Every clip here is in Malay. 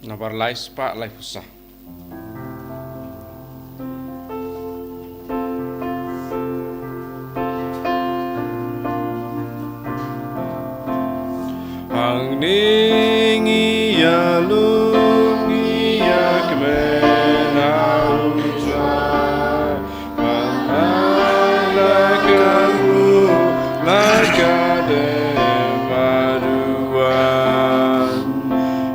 Nabar lai spa lai pusah. Ang ningi ya lungi ya kemena uja Mahal kamu lagade maduan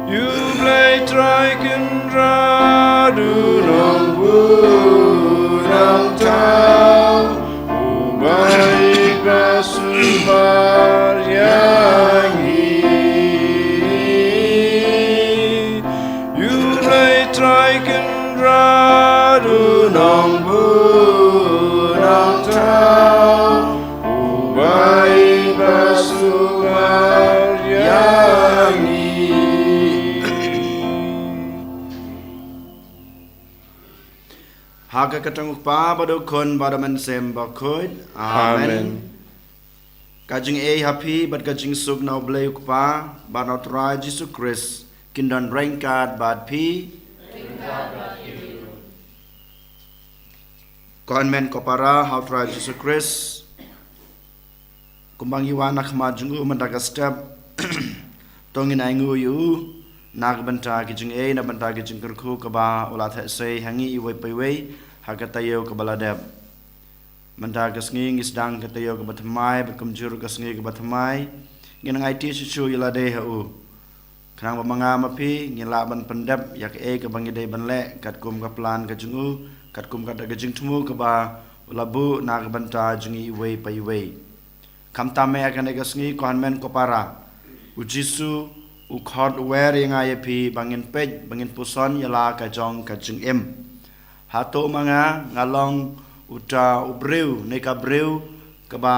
You play triken radu nong budang tau Umay basubar yangi Triken radu nong budang tau Ubay basugar yangi Haga katang pa bado kon bado man sem bakod. Amen. Kajing happy but kajing sub now blay pa bado try Jesus Christ kindan rengkat bad pi. Konmen kopara how try Jesus Christ kumbang iwan nak majungu mendaga step tongin aingu yu nak benta kijing na benta kijing kerku kaba ulat se hangi iwai paiwai hakatayo kabaladeb mendaga sngi ngisdang katayo kabatamai berkumjur kasngi kabatamai nginang IT susu yalade hu Kanang pamanga mapi ngilaban pendap yak kebangi day banle kat kum ka plan ka jungu kat kum ka gajing tumu ka ba labu na banta jungi iwe pa iwe kam tame akan egasngi konmen ko para ujisu u khod wer yang ayepi bangin pej bangin puson yala ka jong ka jing hato manga ngalong uta ubreu ne ka breu ka ba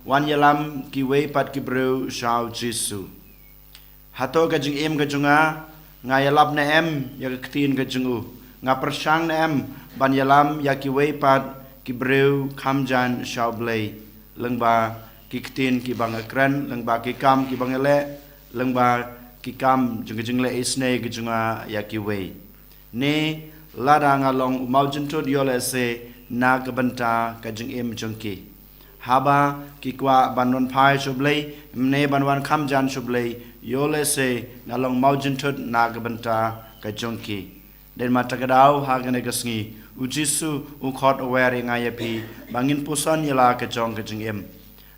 wan yalam ki we pat ki breu shau jisu Hato kajing kajunga ngayalap na ya ketin kajungu nga persang na ban yalam ya kiway pat kibreu kamjan shaublay lengba kiketin ki bang akran lengba kikam ki bang ele lengba kikam jung le isne kajunga ya kiway ne lada ngalong umaujentod yole se na kabanta kajing jungki haba kikwa banwan pai shublay mne banwan kamjan shublay Yole se nalong maujentut nagabanta kajongki. Den matakadaw hagane gasngi. Ujisu ukhot aware ngayapi bangin pusan yala kajong kajing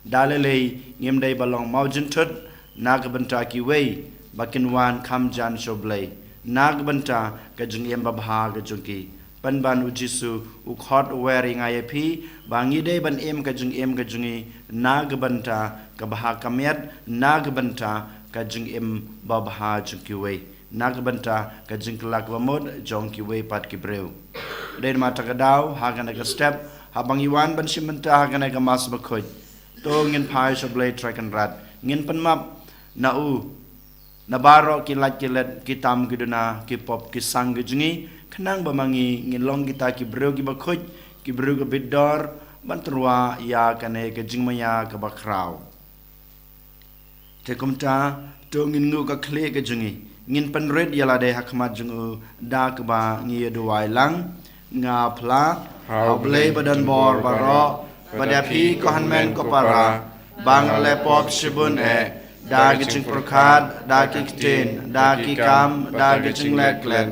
Dalele ngimday balong maujentut nagabanta kiway bakinwan kamjan shoblay. Nagabanta kajing babha kajongki. Panban ujisu ukhot aware ngayapi bangide ban kajing kajungi nagabanta kabha kamyat nagabanta kajing babha jungkiwe nagbanta kajing kelak bamod jongkiwe pat kibreu den mata kadaw hagan aga step habang iwan ban simenta hagan aga mas bakhoj to ngin phai soblay track and rat ngin panmap nau nabaro kilat kilet kitam giduna kipop kisang gijungi kenang bamangi ngin long kita kibreu ki bakhoj kibreu ke bidor bantrua ya kane kajing maya ke bakraw Tekumta to ngin ngu ka kle ka jungi ngin penred yala de hakmat jungu da ka ba ngi duwai lang nga pla hauble badan bor baro badapi ko hanmen ko para bang le pop shibun da gijing prokad da kiktin da kikam da gijing leklen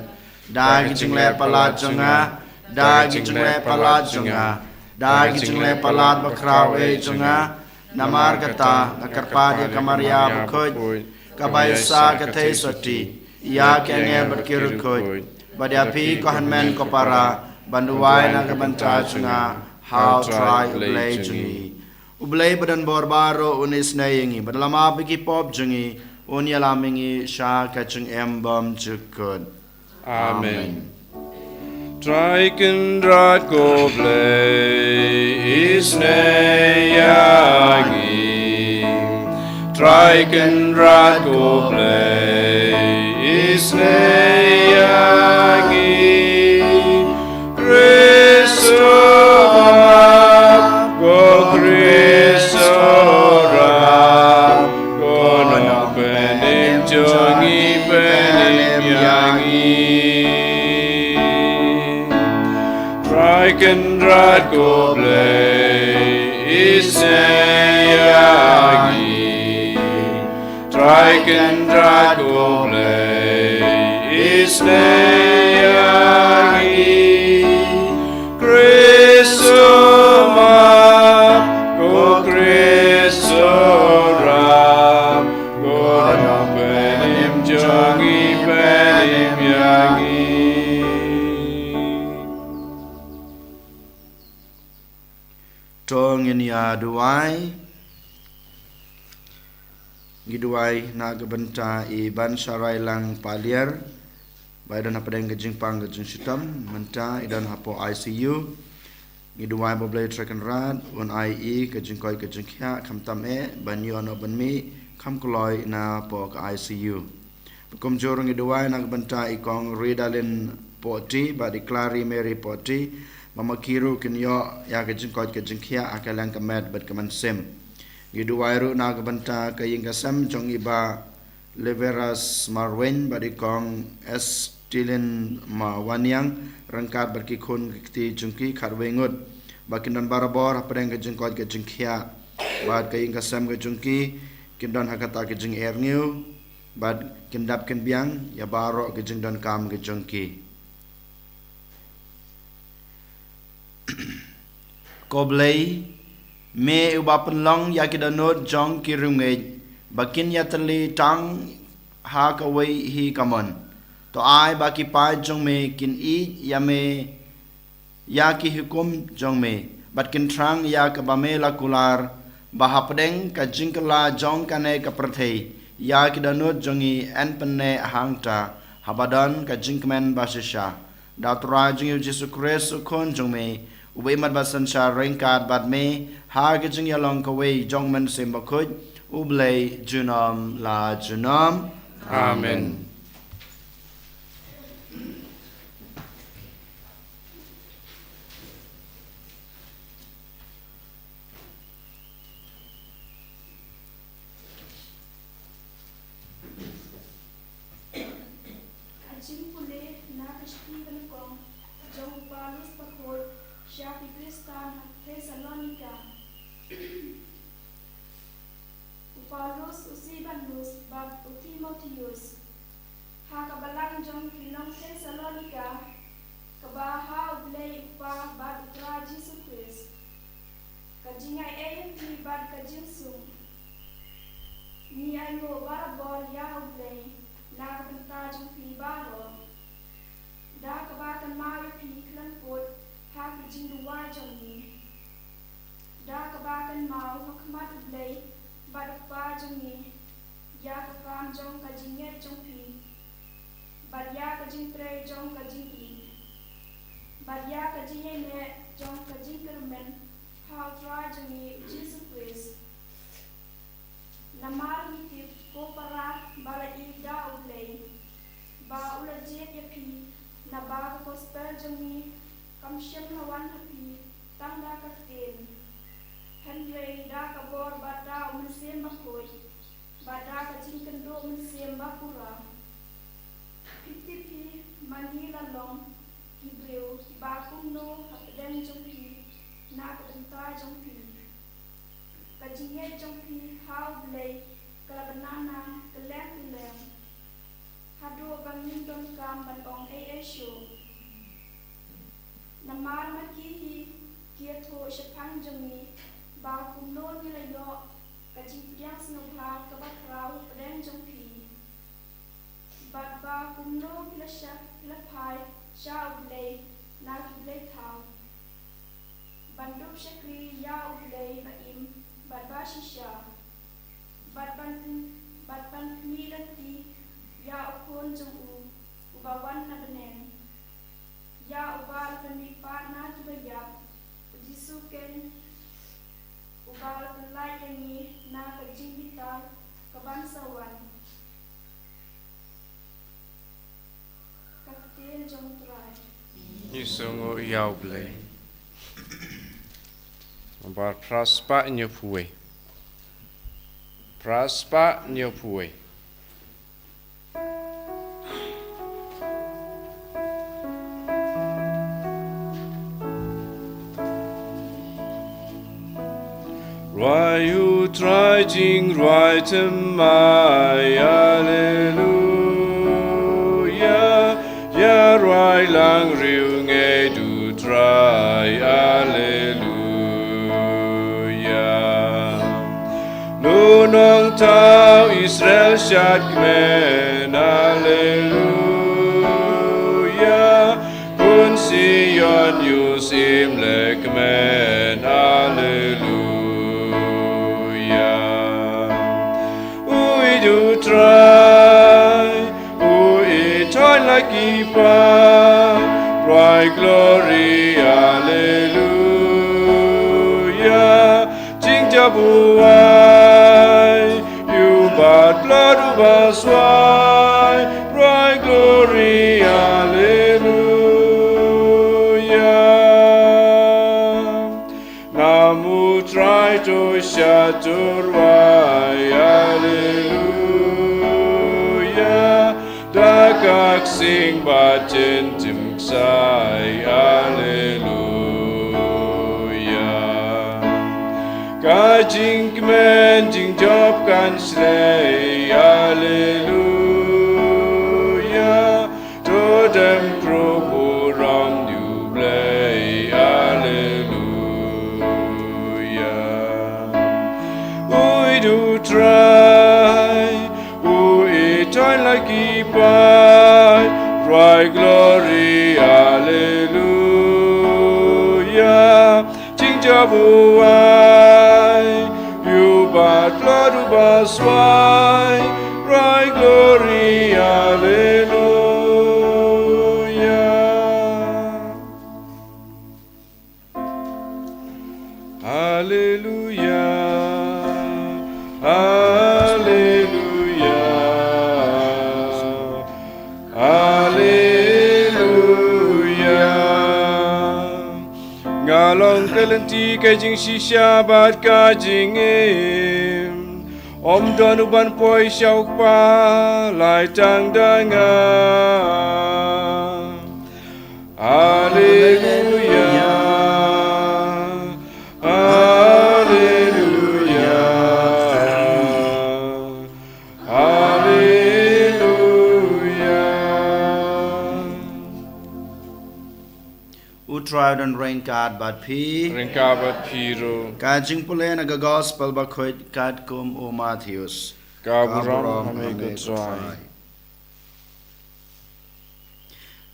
da gijing le palat junga da gijing le palat junga da gijing le palat bakraw junga Namar kata nakarpadi kamaria bukhoj kabaysa katay soti ya kenge berkirukoj badapi ko hanmen ko para banduway na kabanta nga how try ublay jungi ublay badan borbaro unis na yingi badalama bigi pop jungi unyalamingi sha kachung bom jukod Amen. Triken drat go play isne yagi. Triken drat go play isne yagi. Christo go Christo go no penim jongi penim yangi. drat goblei isneyagi Triken drat goblei isneyagi Kristo map go Kristo ram go no penim jongi penim yagi Tong in ya duai giduai na gebenta I ban sarai lang palier baidan hapadeng gejing pang gejing sitam menta idan hapo ICU giduai boblei trekan rat un IE gejing koi gejing kya kamtam ban yo no ban mi kam koloi na po ka ICU Bukum jorong giduai na gebenta ikong ridalin poti ba diklari Mary poti Mama kiru kinyo ya kejing koi kejing kya akalang kamed bat kaman sim Giduai ru na gebenta kaying kasam jong iba leveras marwen badikong estilin ma wanyang rangkat berkikun kiti jungki karwengut bakindan barabor hapadeng kejing koi kejing kya bad kaying kasam ke jungki kindan hakata kejing erniu bad kindap kinbiang ya baro kejing dan kam ke jungki Koblei me ubapan long ya kidanot jong kirungej bakin ya tali tang ha kawai hi kamon to ai baki pa jong me kin I ya me ya ki hukum jong me bat kin trang ya ka bame la kular bahapadeng ka jingkala jong kane ka prathei ya kidanot jongi en penne hangta habadan ka jingkmen basisha datura jing Yesus Kristus kon jong me Ubay mat basan sa ringkat bat me ha gijing yalong kaway jong man sim bakut ublay junam la junam Amen. Ajing pule na Stephen kong jong Paulus pakol siya Kristan Thessalonica. Paulus usibanus bab Timotheus. Ha kabalang jong kinong Thessalonica kabaha ublay upa bab tra Jesus Christ. Kajingay ayam ti bab kajinsung. Ni ayo barabor ya ublay na kabenta jong pinibalo. Da kabatan mayo piniklan pot ha kajing duwa jong ni. Da kabatan mau hakmat ublay bad pa jong ni. Ya kakam jong kajinget jong pi. Bad ya kajing tre jong kajing I. Bad ya kajing ne jong kajing kermen ha tra jong ni Jesus Christ. Namar mitip ko para bala I da ublay. Ba ula jet ya pi na ba gospel jong ni kamsyam hawan hapi tangda katin. Henry da kabor bada unsiem bakoy bada kajing kendo unsiem bakura. Pitipi Manila long Ibreu bakung no hapden jong pi na kadenta jong pi. Kajingye jong pi how blay kalabanana kelem. Hado bangin don kam ban ong show. Namar makihi kia to shapang jong ni ba kumno nila yo kajing piang sinubha kabakraw peden jong pi. Bat ba kumno pila syak pila pai sya ublay na ublay thaw. Bandup syakri ya ublay baim bat ba shisya. Bat ban pemilan ti ya upon jong ubawan na benen. Ya ubal penipa na kibayap ujisuken ubal pelay yangi na kajing vital kabansawan. Kapten jong try. Isungo yauble. Bar praspa nyopue. Praspa nyopue. try jing right my Hallelujah. Ya right lang riu nghe du try Hallelujah. Lu nong tao Israel shat men Hallelujah. Kun Sion yusim lek men Hallelujah. We do try, we try like Ipa, bright glory, Hallelujah. Jing Jabuai, you bad blood ubaswai, bright glory, Hallelujah. Namu try to shaturwai, Hallelujah. Dakak sing batin timksai, Hallelujah. Kajing kmen jing job kan slay, Hallelujah. Todem kropo ram you play, Hallelujah. We do try, we try like Ipai, bright glory, Hallelujah. Jing Jabuai, you bad blood ubaswai, bright glory, Hallelujah. Hallelujah. Hallelujah. Hallelujah. Ngalong kelenti kajing shisha bat kajing im. Om don uban poi syauk pa lai tang dangan. Hallelujah. Tried and rain card but P. Ringkabat piro. Kajing pule naga gospel ba khoit kad kum o Matthews. Kaburam hame gutrai.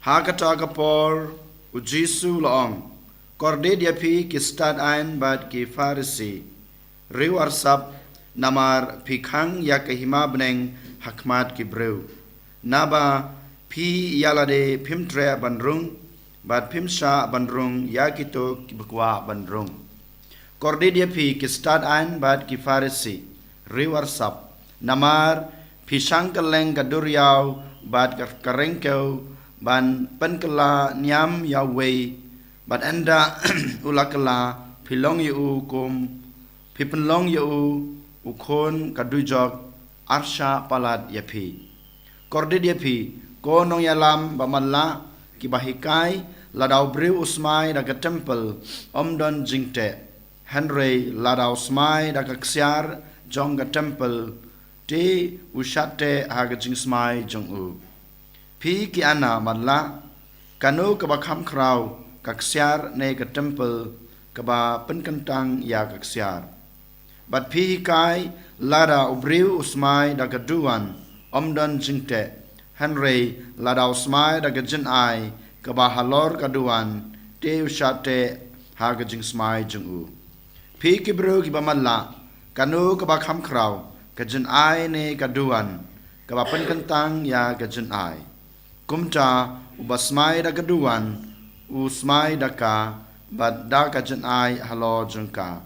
Hakata kapor u Jisu long. Korde dia pi ki stad ein bat ki Farisi. Riu arsap namar pi khang ya ke hima bneng hakmat ki breu. Naba pi yalade pimtre bandrung. Bat pimsha bandrung yakito kibkwa bandrung. Korde dia pi ki stad ein bat ki Farisi. Riu arsap namar pi shangkaleng kaduriau bat karengkau ban penkela nyam Yahweh bat anda ulakala pilong yu kum pipenlong yu ukon kadujok arsha palat yapi korde yapi ko nong yalam bamalla kibahikai ladau breu usmai daga temple omdon jingte Henry ladau usmai daga ksiar jonga temple te ushate haga jingsmai jongu Pi ki ana madla kanu kaba kham kraw kaksiar ne ka temple kaba penkentang ya kaksiar bat pi kai lada ubriu usmai daga duan omdon jingte Henry lada usmai daga jin ai kaba halor kaduan te ushate haga jingsmai jungu pi ki bru ki bamadla kanu kaba kham kraw ka jin ai ne kaduan kaba penkentang ya ka jin ai Kumta ubasmai da kaduan usmai daka bad daka janai halo jungka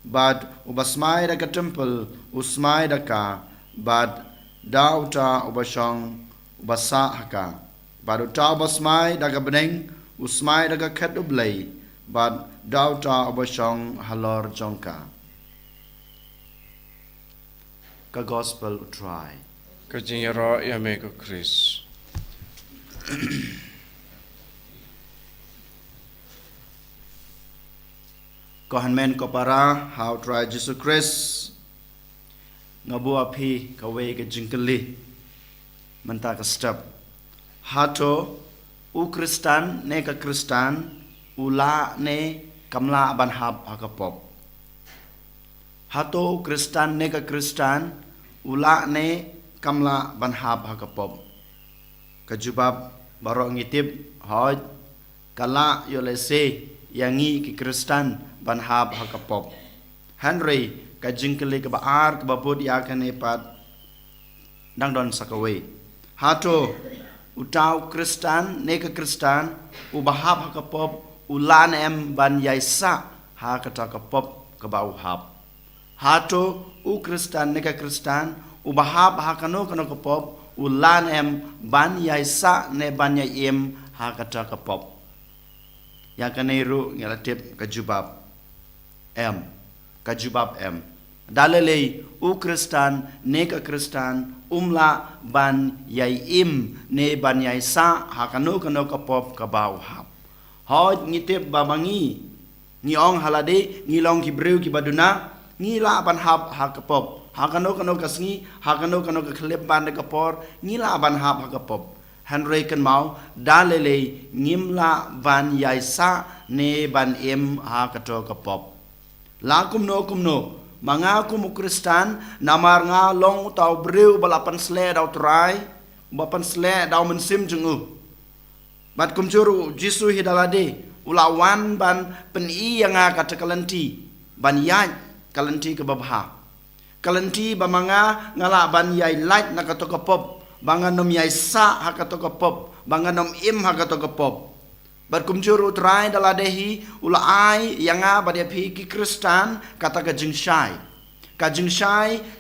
bad ubasmai da ka temple usmai daka bad dauta ubashong ubasa haka bad uta ubasmai daka beneng usmai daka kedublei bad dauta ubashong halor jongka ka gospel try Kajing yara yame ko Chris. Kohanmen ko para how try Jesus Christ ngabu api kawe ke jingkeli menta ka step hato u Kristan ne ka Kristan ula ne kamla ban hab hakapop hato Kristan ne ka Kristan ula ne kamla ban hab hakapop kajubab baro ngitip hoj kala yolese yangi ki Kristan ban hab hakapop Henry kajingkeli ke baar ke babud ya kane pat dang don sakawe hato utau Kristan ne ka Kristan ubahab hakapop ulan em ban yaisa ha kata kapop ke bau hab hato u Kristan ne ka Kristan ubahab hakano kano kapop ulan em ban yaisa ne ban yaim ha kata kapop ya kane ru ngalatip kajubab kajubab dalele u Kristan ne ka Kristan umla ban yaim ne ban yaisa hakano kano kapop ka bau hab hoj ngitip babangi ngiong halade ngilong Hebrew ki baduna ngila ban hab hakapop hakano kano kasngi hakano kano ka klep ban de kapor ngila ban hab hakapop Henry kan mau dalele ngimla ban yaisa ne ban em hakato kapop la kumno mga kumu Kristan namar nga long tau breu balapan sle dau trai bapan sle dau mensim jungu bat kumjuru jisu hidalade ulawan ban peni yang kata kalanti ban yai kalanti ke babha kalanti bamanga ngala ban yai light nakato kapop bangan nom yai sa hakato kapop bangan nom im hakato kapop bat kumjuru trai daladehi ulai yang badepi ki Kristan kata kajing shai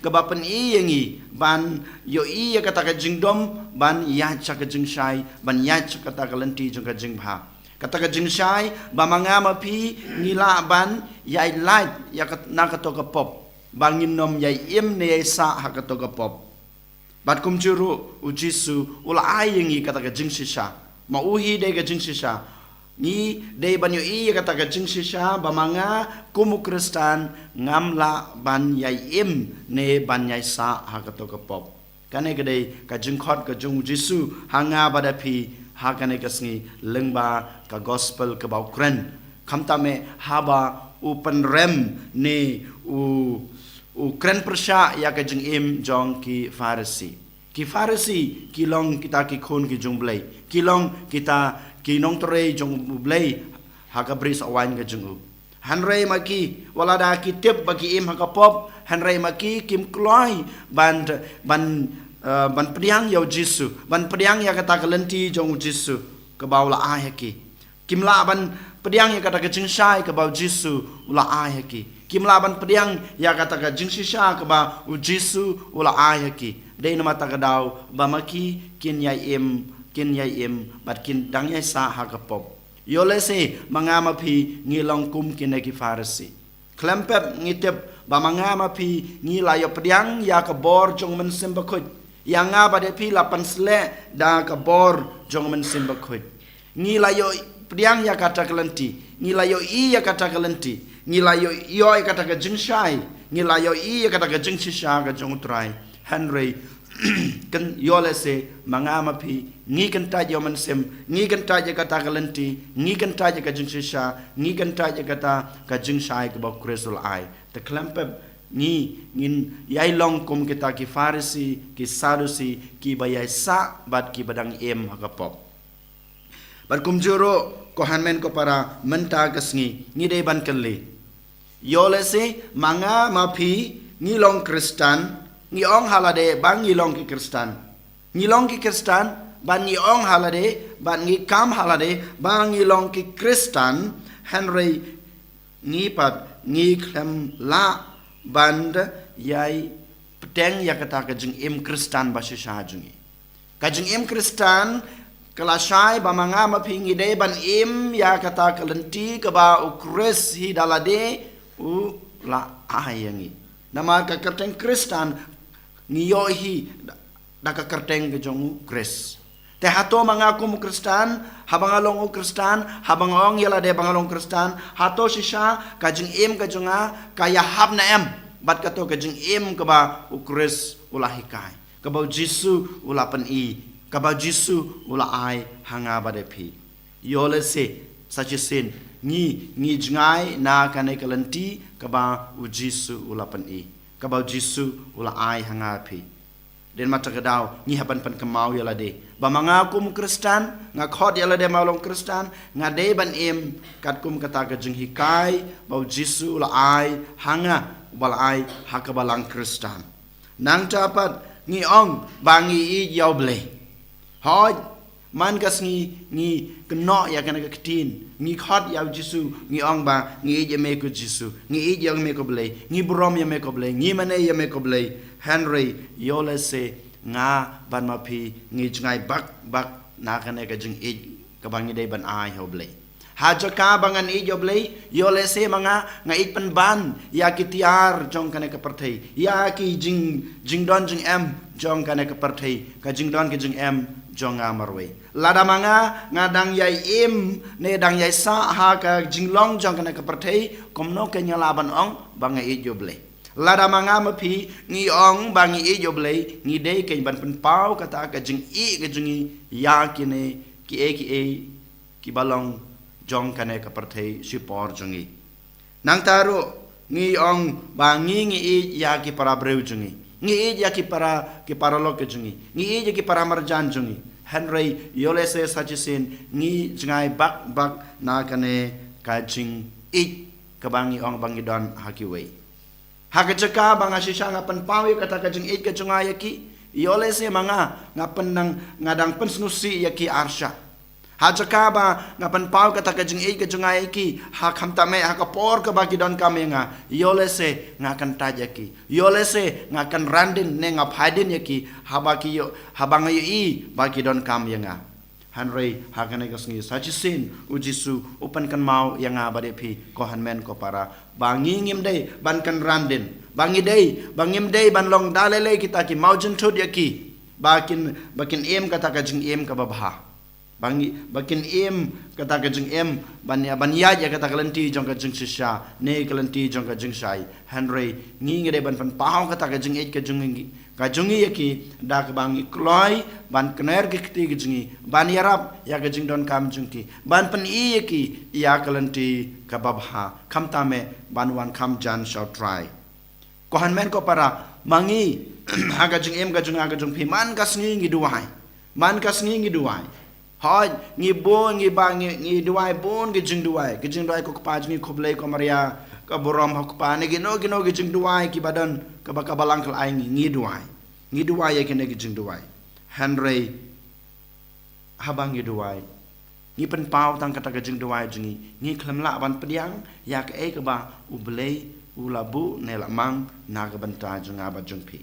ke bapan yangi ban yo iya kata kajing dom ban ya kajing shai ban ya kata kalanti jung kajing bha kata kajing shai bamanga mapi ngila ban yai light ya nakato kapop bangin nom yai im ne sa hakato kapop bat kumjuru ujisu ulai yangi kata kajing shisha mauhi de kajing shisha ni de banyo iya kata kajing shisha bamanga kumu Kristan ngamla ban yai im ne ban yai sa hakato kapop kane gede kajing khot kajung Jisu hanga badapi hakane kasngi lengba ka gospel ke bau kren khamtame haba upan rem ne u kren persha ya kajing im jong ki Farisi ki long kita ki khun ki jungblai ki long kita ki nong tore jong blai hakabris awan ka jungu hanrei maki walada ki tip bagi im hakapop hanrei maki kim kloi ban pediang yau Jisu ban pediang ya kata kalenti jong Jisu ke bau la ayaki kimla ban pediang ya kata kajing shai ke bau Jisu ula ayaki kimla ban pediang ya kata kajing shisha ke bau Jisu ula ayaki dei nama takadau bamaki kin yai bat kin dang yai sa hakapop yole se mangama pi ngilong kum kin ki Farisi klempep ngitep bamangama pi ngilayo pediang ya ka bor jong men simbakut yang ngaba de pi lapan sle da ka bor jong men simbakut ngilayo pediang ya kata kelenti ngilayo i ya kata kelenti ngilayo yo kata ka jingshai ngilayo i ya kata ka jingshisha ka jong trai Henry kan yole se mangama pi ngi kan tajo mansem ngi kan tajo kata kalenti ngi kan tajo ka jingshisha ngi kan tajo kata ka jingshai ka bau kresul ai te klampe ngi ngin yai long kum kita ki Farisi ki Sadusi ki bayai sa bat ki badang em hakapop bat kum juro ko hanmen ko para menta kasngi ngi de ban kali yole se mangama pi ngi long Kristan ngiong halade bang ngilong ki Kristan ban ngiong halade ban ngi kam halade bang ngilong ki Kristan Henry ngipat ngi klem la band yai peteng ya kata kajing im Kristan basisha jungi kajing im Kristan kelasai bamanga mapingi de ban im ya kata kalenti ke ba ukres hi dalade u la ayangi nama ka kerteng Kristan ngiyohi daka kerteng ke jongu kres te hato mangaku mu Kristan habang along u Kristan habang ong yala de bangalong Kristan hato shisha kajing im kajonga kaya hab na em bat kato ka jing em ka ba ukris ula hikai ka ba Jisu ula pen i ka ba Jisu ula ai hanga ba de phi yole se sachisin ni jingai na kanai kalanti ka ba u Jisu ula pen i ka ba Jisu ula ai hanga phi den mata kadau ni hapan pan kamau yala de ba manga kum Kristen nga khod yala de maulong Kristen nga de ban em kat kum kata ka jing hikai ba Jisu la ai hanga bal ai hakabalang Kristen nang tapat ni ong bangi i yaw ble hoj man kas ni keno ya kana ka ktin ni khod yaw Jisu ni ong ba ni je me ko Jisu ni je me ko ble ni brom ya me ko ble ni mane ya me ko ble Henry yole se nga ban ma phi ngi ngai bak na kane ka jing e ka bangi dei ban ai hoble ha jaka bangan e joble yole se manga nga it pan ban ya kitiar jong kane ka parthei ya ki jing don jing em jong kane ka parthei ka jing don ki jing em jong amarwe lada manga nga dang yai im ne dang yai sa ha ka jing long jong kane ka parthei komno ke nyala ban ong banga e joble lada manga mapi ngi ong bangi e joble ngi dei ke ban pen pau kata ka jing i ke jingi ya kine ki balong jong kane ka parthei sipor jongi nang taro ngi ong bangi ngi i ya ki para breu jongi ngi i ya ki para lo ke jongi ngi i ya ki para marjan jongi Henry yole se sachisin ngi jingai bak na kane ka jing i ka bangi ong bangi don hakiwei hakajaka banga shisha nga panpawi kata kajing it kajunga yaki yole se manga nga penang ngadang pensnusi yaki arsha hajaka ba nga panpaw kata kajing it kajunga yaki hakamtame hakapor ka bagi don kamenga yole se nga kan tajaki yole se nga kan randin ne nga phaidin yaki habaki yo habanga yo i bagi don kamenga Henry hakane kasngi sachisin ujisu upan kan mau yang abade phi ko hanmen ko para bangi ngim dei ban kan randin bangi dei bangim dei ban long dalele kita ki maujin thud yaki bakin em kata ka jing em ka babha bangi bakin em kata ka jing em ban ya kata kalanti jong ka jing shisha ne kalanti jong ka jing shai Henry ngi ngede ban pan pau kata ka jing et ka jungi yaki dak bangi kloi ban kner ki kti jingi ban yarap ya ka jing don kam jungki ban pan i yaki ya kalanti ka babha kamtame ban wan kam jan shall try ko hanmen ko para mangi haga jing em ga jung phi man kasngi ngi duwai hoj ngi bo ngi ba ngi duwai bon gi jing duwai ko paj ngi khoblei ko maria ka borom hok pa ne gi no gi jing duwai ki badan ka ba ka balang kal ai ngi duwai ya ki ne gi jing duwai Henry habang ngi duwai ngi pen pau tang kata ka jing duwai jingi ngi khlam la ban pediang ya ka e ka ba ublei ulabu ne la mang na ka ban ta junga ba jung phi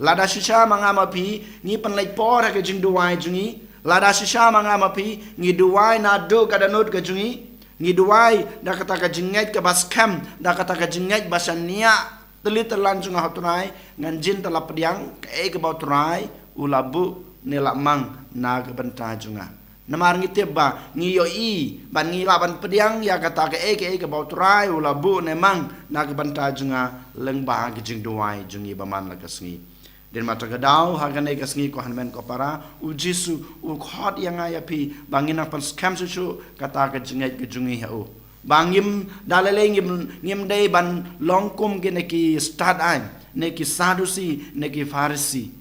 lada shisha manga ma phi ngi pen lai por ka jing duwai jingi lada shisha manga ma phi ngi duwai na do ka da not ka jingi ngi duwai da kata ka jinget ka bas kam da kata ka jinget basania telit telan junga haturai ngan jin tala pediang ka e ka ba turai ulabu ne la mang na ka ban ta junga namar ngi teba ngi yo i ban ngi la ban pediang ya kata ka e ka ba turai ulabu ne mang na ka ban ta junga leng ba ka jing duwai jungi ba man la ka sngi den mata gadau hagane kasngi ko hanmen ko para ujisu u khot yang aya pi bangina pan scam su kata ka jingai ke jungi ha u bangim dalele ngim dei ban longkum ke neki start ai neki sadusi neki farisi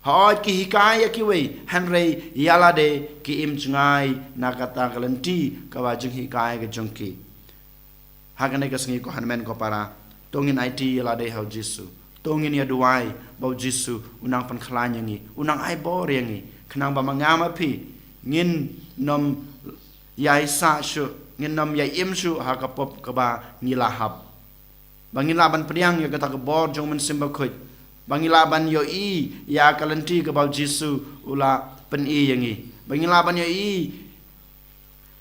ha ki hikaya ki we Henry yala de ki im jungai na kata kalanti ka wa jing hikaya ke jungki hagane kasngi ko hanmen ko para tongin IT yala de ha jisu tongin ya duai bau Jisu unang pan khlanya ngi unang ai bor yangi khnang ba mangama phi ngin nom yai sa shu ngin nom yai im shu ha ka pop ka ba ngila hab bangin laban priang ya kata ka bor jong men simba khoj bangin laban yo i ya kalanti ka bau Jisu ula pen i yangi bangin laban yo i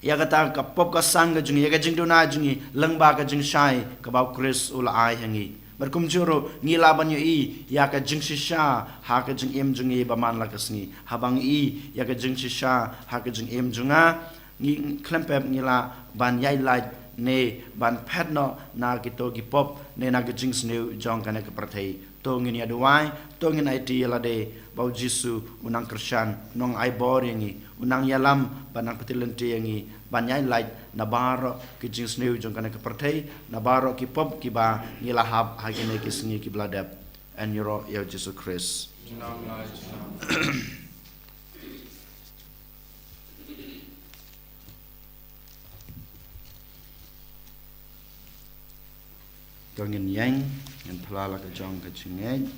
ya kata ka pop ka sang ka jungi ya ka jing dona jungi lengba ka jing shai ka bau Chris ula ai yangi berkum juro ngila banyo i ya ka jing shisha ha ka jing em jungi ba man la kasni habang i ya ka jing shisha ha ka jing em junga ngi klempep ngila ban yai lai ne ban pet no na kito ki pop ne na gijing sneu jong kana ke perthei to ngin ya duai to ngin IT la de bau Jisu unang Kristan nong ai bor yangi unang yalam banang petilenti yangi banyai light na baro gijing sneu jong kana ke perthei na baro ki pop ki ba ngilahap hagene ki sngi ki bladap and yoro ya Jesus Christ. Ngin yang ngin phala ka jong ka chingej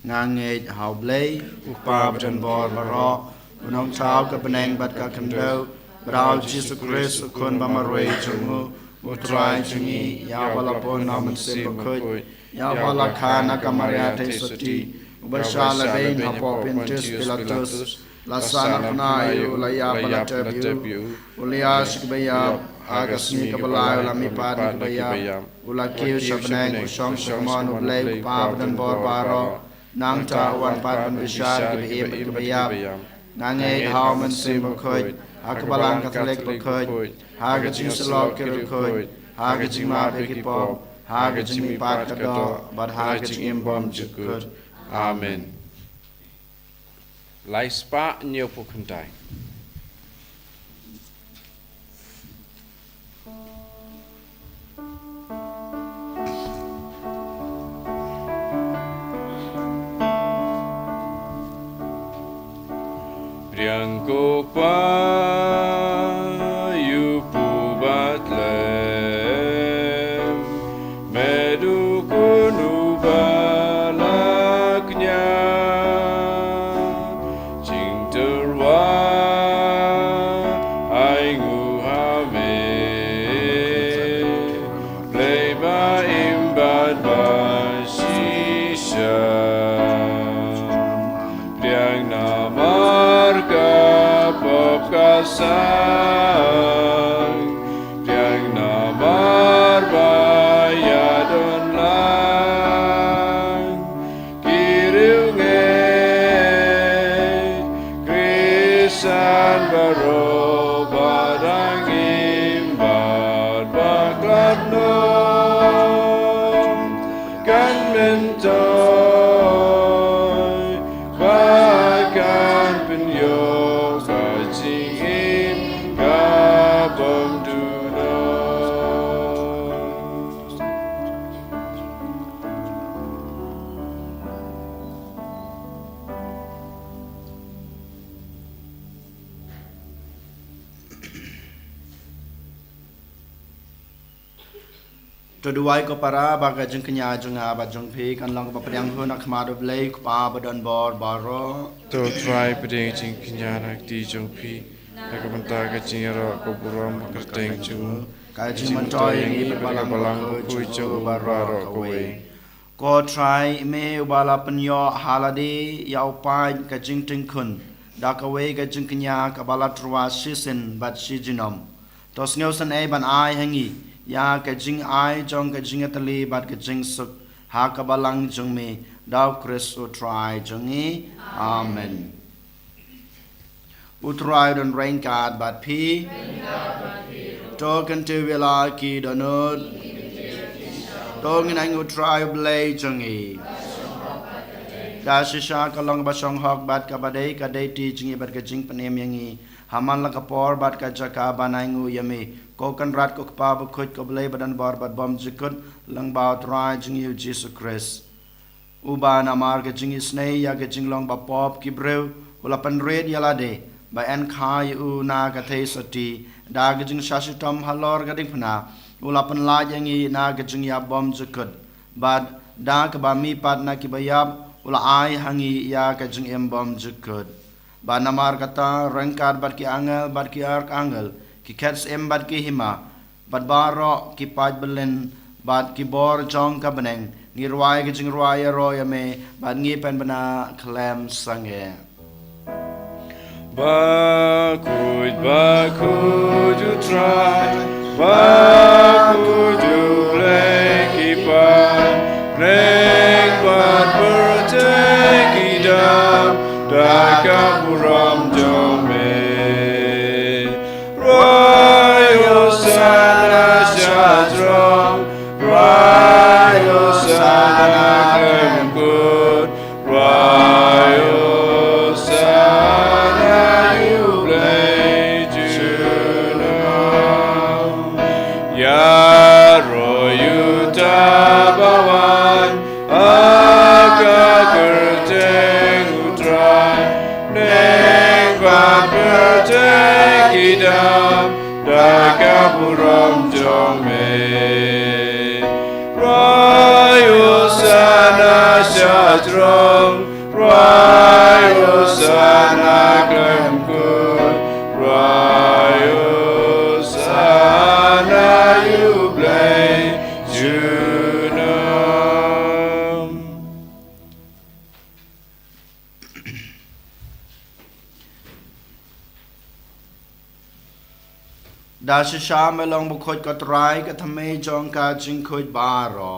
ngangej hau blei upa bran bor baro unong chao ka beneng bat ka khandau brau Jesus Christ kon ba marwei chumu utrai chingi ya bala pon naman se bakoi ya bala khana ka maria te soti ubashala bein hapo pintus pilatus lasana na yu la ya bala tebu ulia sikbaya agasni kabala la mi pad kabaya ula kiu sabnang usong samon ulai pa dan bor baro nang ta wan pad ban bishar kibe kabaya nangai how man sim khoi akbalang katolek khoi hagajing salok ker khoi hagajing ma be pop hagajing mi pad kado bad hagajing imbom jukur. Amen. Lai spa nhiều phụ khẩn tài. Riang cô pa yu pu bat lem medu kunu balaknya sang yang namar bayadon lang kirunge krisan baro badang imbat baklat no kan mentoy bahkan penyo Tuduai ko para baga jeng kenya jeng aba jeng pi kan long ba pryang hu nak ma do blei ko pa badon bor baro to try pedeng jing kinyara di jong pi nak banta ka jingara ko buram kerteng chu ka jing man toy ngi balang ku chu baro ko we ko try me ubala penyo halade yau pa ka jing ting kun da ka we ka jing kenya ka bala trwa sisen bat sijinom to sneu san e ban ai hangi ya ka jing ai jong ka jing atali bat ka jing suk ha ka balang jong me daw Chris o try jongi amen utrai don rain card bat pi token to vela ki donut tongin ang utrai blay jongi da shisha ka long ba song hok bat ka badai ka dai ti jingi bat ka jing panem yangi haman la ka por bat ka jaka banangu yami ko kan rat ko pa ba khut ko blai badan bar bat bom jikut lang ba try jingi Jesus Christ uba na mar ka jingi snei ya ka jinglong ba pop ki brew ula pan red yala de ba en khai u na ka thei sati da ka jing shashitom halor ka ding phna ula pan la yangi na ka jing ya bom jikut bad da ka ba mi pat na ki ba yap ula ai hangi ya ka jing em bom jikut ba na mar kata rangkar bat ki angel bat ki ark angel ki cats em bat ki hima bat baro ki paj belen bat ki bor jong ka beneng ngir wai ki jing rwai ro ya me bat ngi pen bana klam sange Bakud you try Bakud you play keep on Play but protect it up Daka puram jome ดาชิชาไม่ลองบุคคลก็ตรายก็ทำให้จองกาจิงคุยบารอ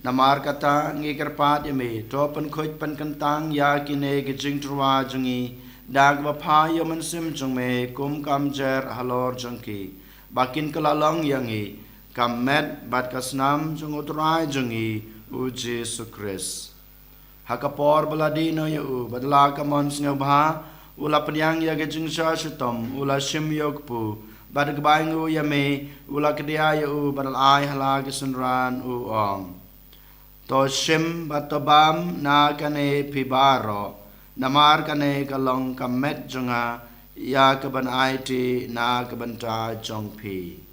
นามารกตางีกระปาดยมีตัวเป็นคุยเป็นกันตังยากินเอกจิงตรวาจงีดากบพายมันซิมจงเมกุมกำเจรฮัลโหลจงกีบักินกลาลองยังงีกำเม็ดบัดกัสนามจงอุตรายจงีอุจิสุคริสHakapor baladino ya u badla kamon snobha ula panyang ya gajing sha shutom ula shim yokpu badgbaing u ya me ula kdia ya u badal ai hala gisunran u ong to shim batobam na kane pibaro namar kane kalong kamet jonga ya kaban ai na kabanta jongpi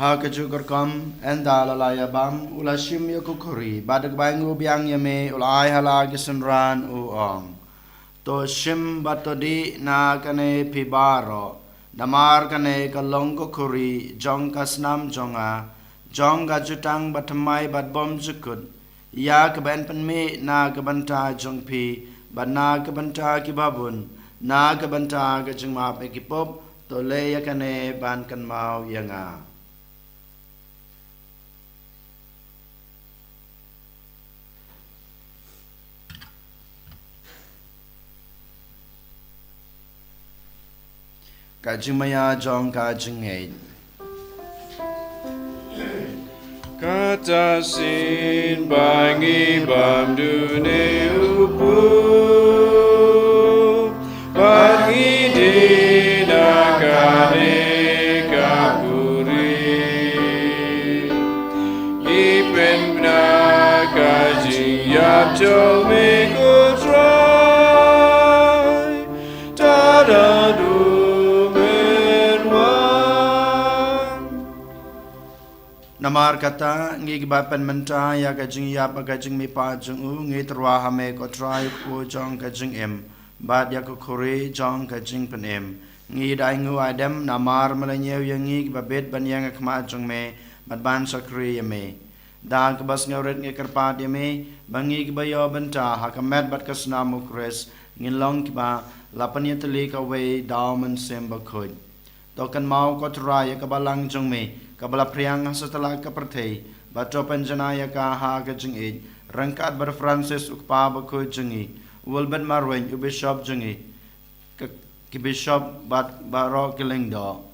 Hakajukar kam enda lalaya bam ula shim yokukuri badak baingu biang yame ula ai hala gisunran u ong to shim batodi na kane pibaro namar kane kalong kukuri jong kasnam jonga jong gajutang batamai badbom jukut ya kaban penmi na kabanta jongpi bad na kabanta kibabun na kabanta gajung map ekipop to le yakane ban kan mau yanga Kajimaya jong kajingay Katasin bangi bam dune upu bangi dina kane kakuri ipen bna kajing yap jol me kutrai tadadu Namar kata ngi gibapan menta ya kajing ya pa kajing mi pa jung u ngi terwa hame ko try ko jong kajing em bad ya ko khori jong kajing pen em ngi dai ngu adam namar malanyew yang ngi gibabet ban yang khma jong me bad ban sakri yame da ke bas ngawret ngi karpat yame bangi gibayo benta hakamet bad kasna mukres ngi long kiba lapan yatli ka we dauman sem bakhoj to kan mau ko try ya kabalang jong me Kabala priang setelah kepertai baca penjenaya kaha kejeng ej rangkat ber Francis ukpa baku jengi ulben marwen u bishop jengi ki bishop bat baro kilingdo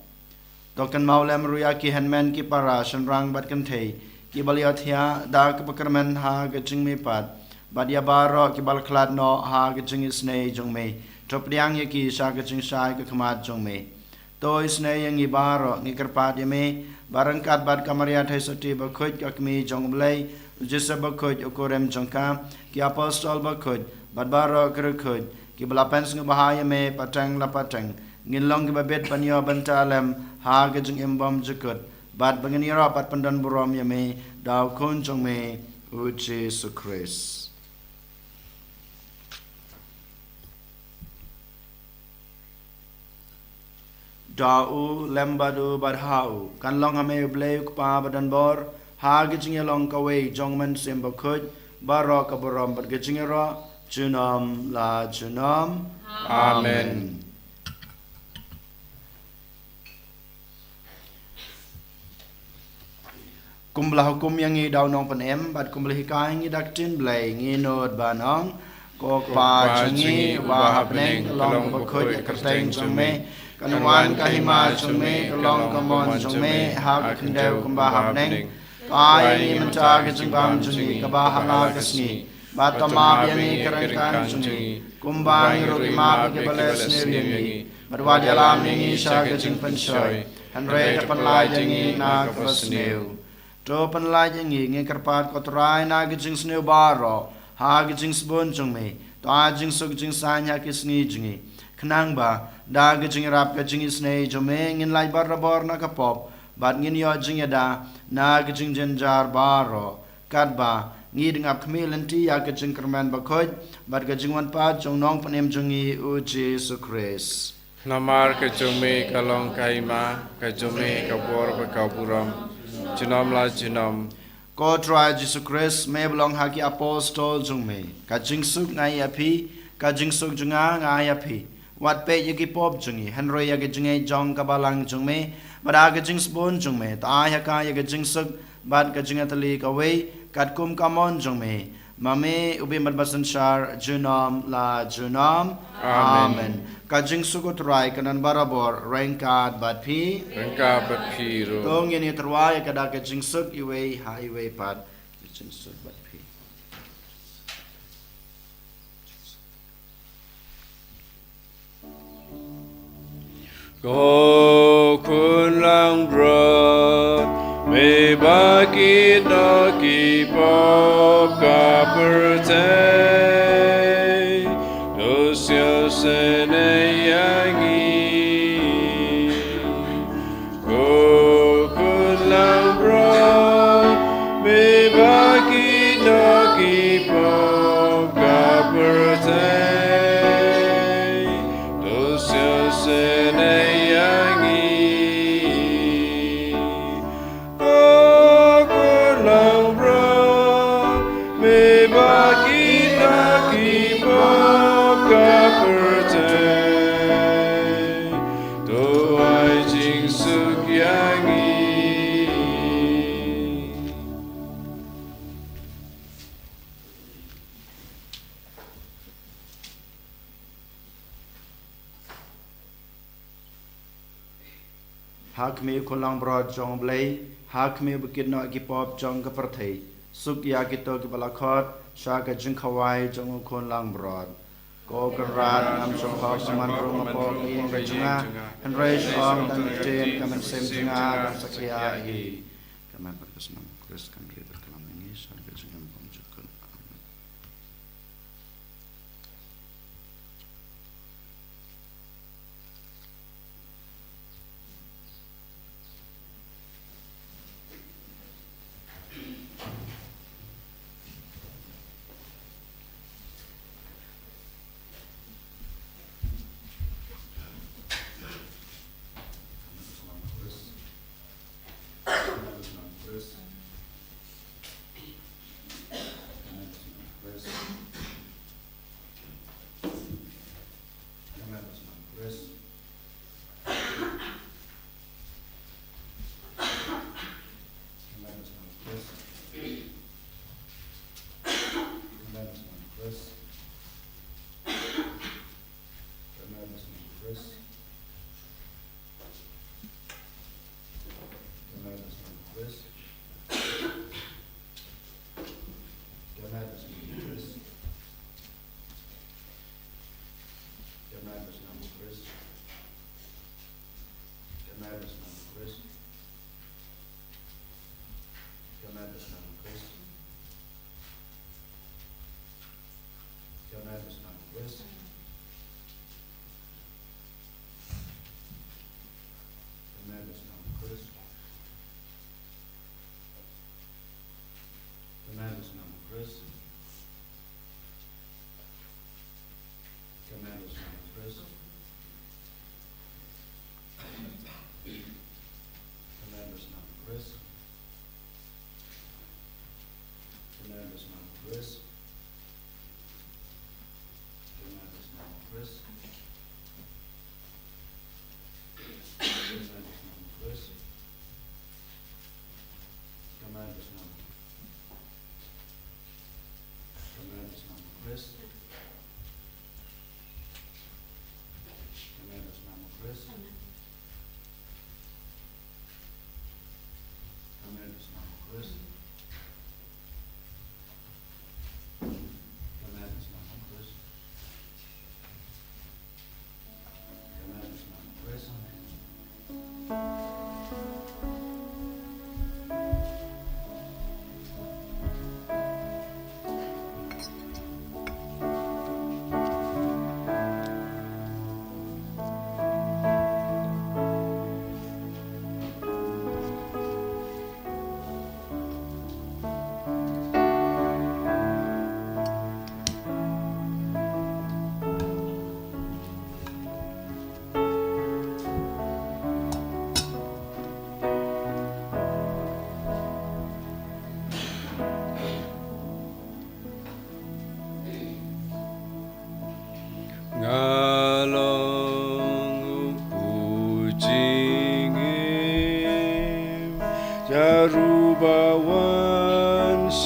token maulem ruya ki henmen ki para shenrang bat kentei ki baliathia da kepekermen ha kejeng mi pat badia baro ki bal klat no ha kejeng isnei jongme topriang ye ki sa kejeng sai ke khamat jongme to isnei yang ibaro ngi kerpat yeme barangkat bad kamaria thai soti bakhoj akmi jonglei jisa bakhoj okorem jongka ki apostol bakhoj badbaro kerkhoj ki balapan sing bahaya me patang lapatang ngilong ki babet panyo bantalem ha gejeng embom jekut bad bangani rapat pandan burom yame daw kon jongme uji sukris Da'u lembadu badhau kan long hame bleu pa badan bor ha gijing long kawe jongman semba khoj baro kaborom bad gijing ro junam la junam Amen Kumblah hukum yang ngi daw nong panem bad kumblah hikai ngi daktin blai ngi nod banong kok pa jingi wa hapneng long bakhoj kerteng jongme Kanuan kahima jongme long kamon jongme hak kendeu kembah hapneng kai ni menta kejembam jungi kabahala kesni batama biani kerengkan jungi kumbang rukima ke bales niryangi badwa dalam ni sha kejeng pensoi hanre depan lai jangi na kebasneu to pan lai jangi ngi kerpat kotrai na kejeng sneu baro ha kejeng sbon jongme to ajing suk jing sanya kisni jungi Kenang ba da gajing rap gajing isnei jome ngin lai barabor na kapop bad ngin yo jing da na gajing jenjar baro kad ba ngi dingap khmilenti ya gajing kerman bakhoj bad gajing wan pa jong nong panem jongi uji sukres Namar kejome kalong kaima kejome kabor bakaburam Junam la junam. Ko try Jesus Christ me belong haki apostol jung me. Ka jing suk ngai api, ka jing suk junga ngai api. Wat pe yagi pop jungi, Henry yagi jungai jong kabalang jung me. Bada ka jing spon jung me. Ta ya ka yagi jing suk bad ka jing atali ka wei. Kat kum kamon jung me. Mame ubi madbasan shar junam la junam. Amen. Ka jing sukut rai kanan barabor rengkat bad pi. Rengka bat piru. Tong ini terwai kada ka jing suk iwei ha iwei pad. Jing suk bad pi. Go kun lang brod. May bakit na kipop ka pertay. Dosya senayangi. Go kun lang brod. May bakit na kipop ka pertay. Dosya senayangi. Hak me kolang brod jong blay, hak me bukit no agipop jong kaperthai. Suk ya kito kibalakot, sha ka jing khawai jong kolang brod. Ko kerat ngam jong hok seman rung apok ing junga, and raise on dan jen kamen sem junga dan sakya hi. Kamen berkesenam Chris kan river kelam ini sha ka jing pom jukun.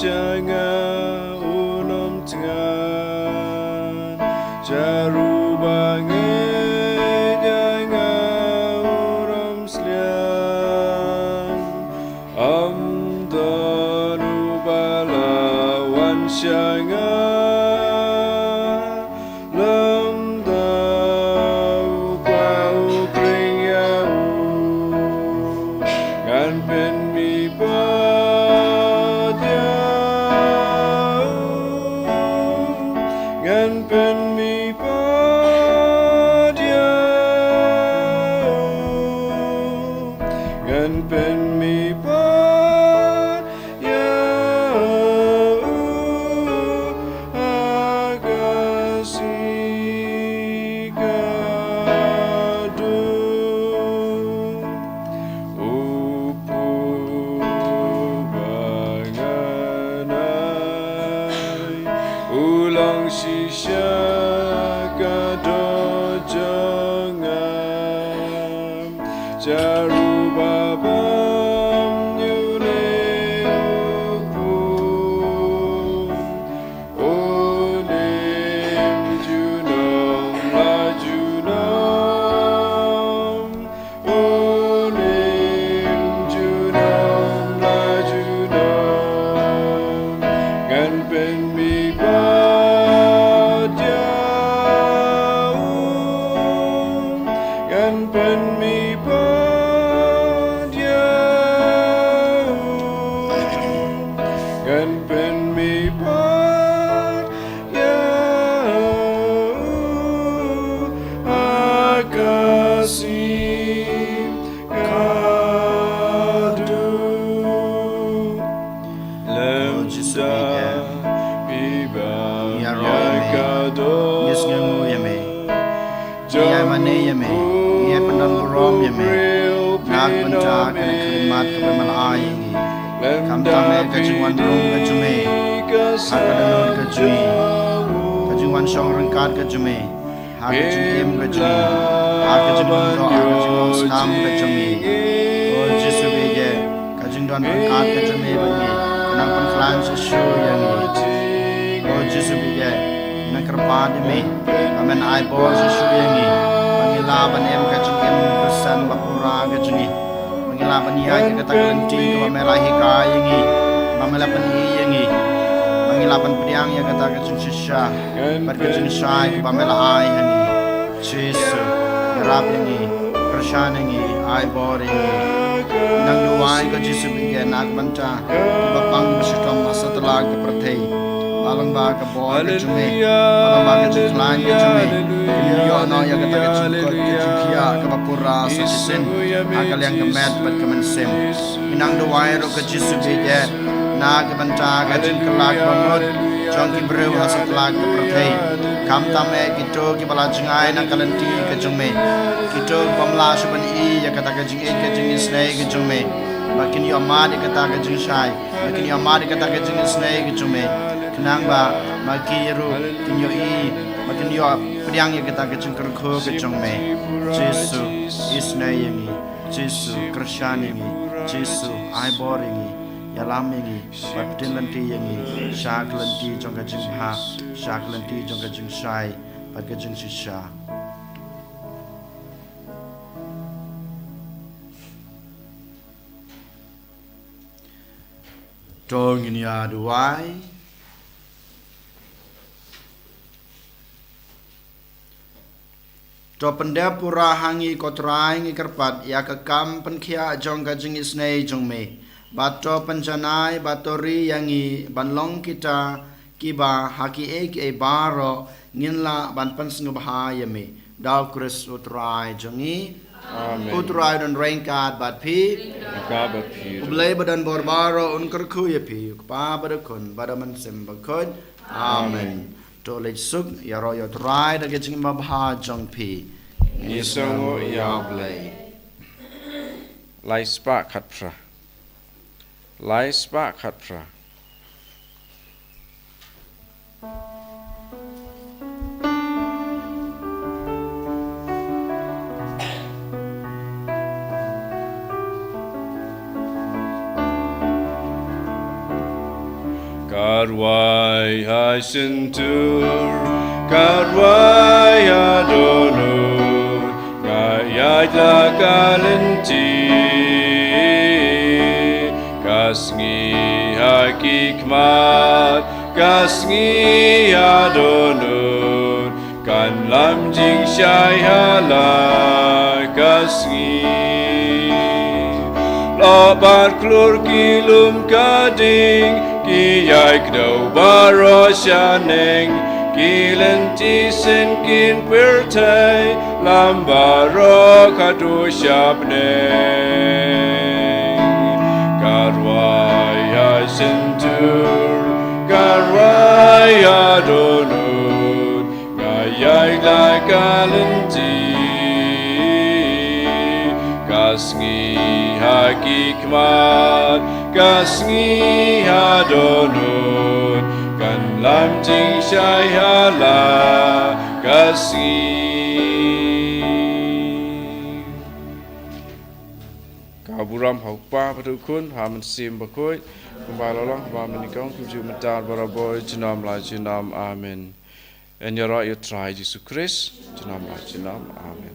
shanga unom tangan jarubange nyanga unom slian amdanu balawan shanga Dong ini aduai to pendapura hangi kotrai ngi kerpat ya kekam penkia jong kajing isnei jong me bato penjanai batori yangi banlong kita kiba haki ek e baro nginla ban pensng bahaya me dau kris utrai jongi utrai don rengkat bat pi ublei badan borbaro unker kuya pi pa badakun badaman sembakun amen to lech suk ya royo trai da kajing mabha jong pi Nisongo yablei Lai spa katpra Lai spa katpra Karwai hasentur, karwai adonur, ngayat lakalenti, kasngi hakikmat, kasngi adonur, kan lam jing syai halal kasngi. Labar klur kilum kading, Kiyai kdo baro shaneng, kilenti senkin pirtai, lambaro kadu syabneng. Karwai sentur, karwai adonut, ngayai lai kalenti, kasngi hakikmat, kasngi adonut, kan lam jing syai hala kasngi. Kaburam haupa patukun haman sim bakoi, kembalalah wa menikong kuju mentar baraboy jenam la jenam amin. En yara you try Jesus Christ jenam la jenam amin.